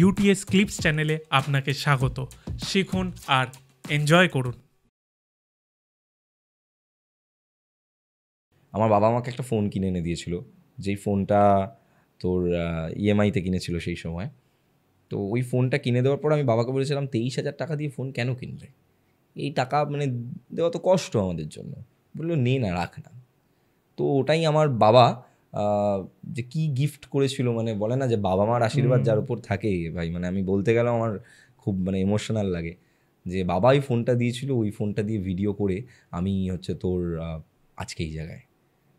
UTS clips চ্যানেলে আপনাকে স্বাগত। শিখুন আর এনজয় করুন। আমার বাবা আমাকে একটা ফোন কিনে এনে দিয়েছিল, যেই ফোনটা তোর ইএমআইতে কিনেছিল সেই সময়। তো ওই ফোনটা কিনে দেওয়ার পর আমি বাবাকে বলেছিলাম 23,000 টাকা দিয়ে ফোন কেন কিনলে, এই টাকা মানে দেওয়া তো কষ্ট আমাদের জন্য। বললো নে না, রাখ না। তো ওটাই আমার বাবা যে কি গিফট করেছিল, মানে বলে না যে বাবা মার আশীর্বাদ যার উপর থাকে ভাই, মানে আমি বলতে গেলেও আমার খুব মানে ইমোশনাল লাগে যে বাবা ওই ফোনটা দিয়েছিল, ওই ফোনটা দিয়ে ভিডিও করে আমি হচ্ছে তোর আজকে এই জায়গায়।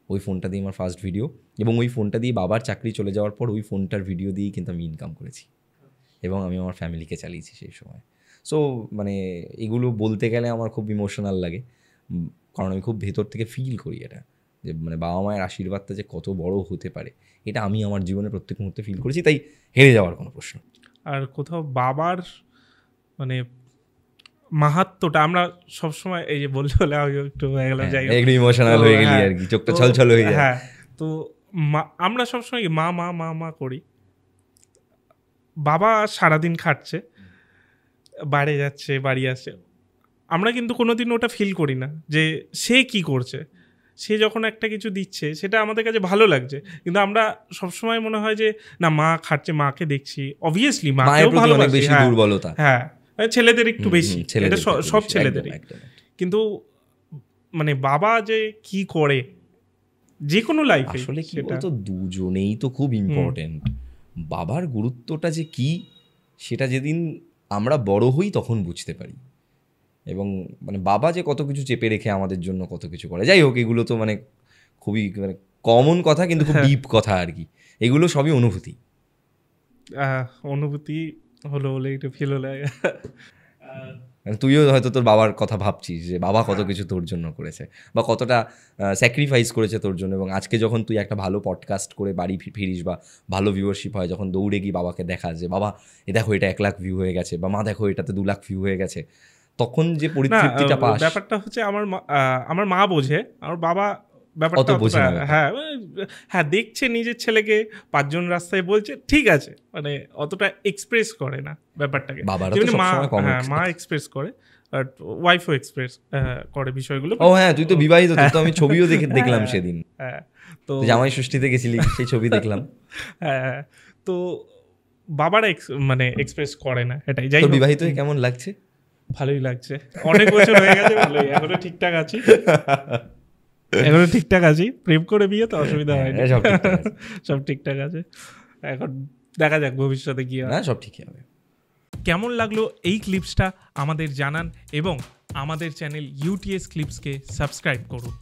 ওই ফোনটা দিয়ে আমার ফার্স্ট ভিডিও, এবং ওই ফোনটা দিয়ে বাবার চাকরি চলে যাওয়ার পর ওই ফোনটার ভিডিও দিয়েই কিন্তু আমি ইনকাম করেছি এবং আমি আমার ফ্যামিলিকে চালিয়েছি সেই সময়। সো মানে এগুলো বলতে গেলে আমার খুব ইমোশনাল লাগে, কারণ আমি খুব ভেতর থেকে ফিল করি এটা, যে মানে বাবা মায়ের আশীর্বাদটা যে কত বড় হতে পারে, এটা আমি আমার জীবনে প্রত্যেক মুহূর্তে ফিল করেছি, তাই হেরে যাওয়ার কোনো প্রশ্ন। আর কোথাও বাবার মানে মাহাত্ম্যটা আমরা সবসময় এই যে বলতে হলে একটু একটু ইমোশনাল হয়ে গেলি আর কি, চোখটা ছলছল হয়ে যায়। হ্যাঁ, তো আমরা সবসময় মা মা মা মা করি। বাবা সারাদিন খাটছে, বাইরে যাচ্ছে, বাড়ি আসছে, আমরা কিন্তু কোনোদিন ওটা ফিল করি না যে সে কি করছে। সে যখন একটা কিছু দিচ্ছে সেটা আমাদের কাছে ভালো লাগছে, কিন্তু আমরা সবসময় মনে হয় যে না, মা খাটছে, মাকে দেখছি, অবভিয়াসলি মাকেও ভালোবাসি। হ্যাঁ, ছেলেদের একটু বেশি, এটা সব ছেলেদেরই। কিন্তু মানে বাবা যে কি করে যে কোনো লাইফে, আসলে কি বলতো, দুজনেই তো খুব ইম্পর্টেন্ট। বাবার গুরুত্বটা যে কি সেটা যেদিন আমরা বড় হই তখন বুঝতে পারি, এবং মানে বাবা যে কত কিছু চেপে রেখে আমাদের জন্য কত কিছু করে। যাই হোক, এগুলো তো মানে খুবই মানে কমন কথা, কিন্তু খুব ডিপ কথা আর কি। এগুলো সবই অনুভূতি হলো বলে একটু ফিল হলো। তুইও হয়তো তোর বাবার কথা ভাবছিস যে বাবা কত কিছু তোর জন্য করেছে বা কতটা স্যাক্রিফাইস করেছে তোর জন্য, এবং আজকে যখন তুই একটা ভালো পডকাস্ট করে বাড়ি ফিরিস বা ভালো ভিউয়ারশিপ হয়, যখন দৌড়ে গিয়ে বাবাকে দেখা যে বাবা এ দেখো এটা 1 লাখ ভিউ হয়ে গেছে, বা মা দেখো এটাতে 2 লাখ ভিউ হয়ে গেছে, তখন যে পরিতৃপ্তিটা পাস। ব্যাপারটা হচ্ছে আমার মা বোঝে, আমার বাবা ব্যাপারটা হ্যাঁ দেখছে নিজের ছেলেকে 5 জন রাস্তায় বলছে, ঠিক আছে, মানে অতটা এক্সপ্রেস করে না ব্যাপারটাকে। মা এক্সপ্রেস করে, বাট ওয়াইফও এক্সপ্রেস করে বিষয়গুলো। ও হ্যাঁ, তুই তো বিবাহিত, তো আমি ছবিও দেখলাম সেদিন। হ্যাঁ, তো জামাই ষষ্ঠীতে গেছিলি, সেই ছবি দেখলাম। হ্যাঁ, তো বাবারা মানে এক্সপ্রেস করে না, এটাই। যাই হোক, বিবাহিত হয়ে কেমন লাগছে? ভালোই লাগছে, অনেক বছর হয়ে গেছে, ভালোই, এখনো ঠিকঠাক আছি। প্রেম করে বিয়ে তো অসুবিধা হয়নি, সব ঠিকঠাক আছে। এখন দেখা যাক ভবিষ্যতে কি হয়। সব ঠিকই হবে। কেমন লাগলো এই ক্লিপসটা আমাদের জানান, এবং আমাদের চ্যানেল ইউটিএস ক্লিপসকে সাবস্ক্রাইব করুন।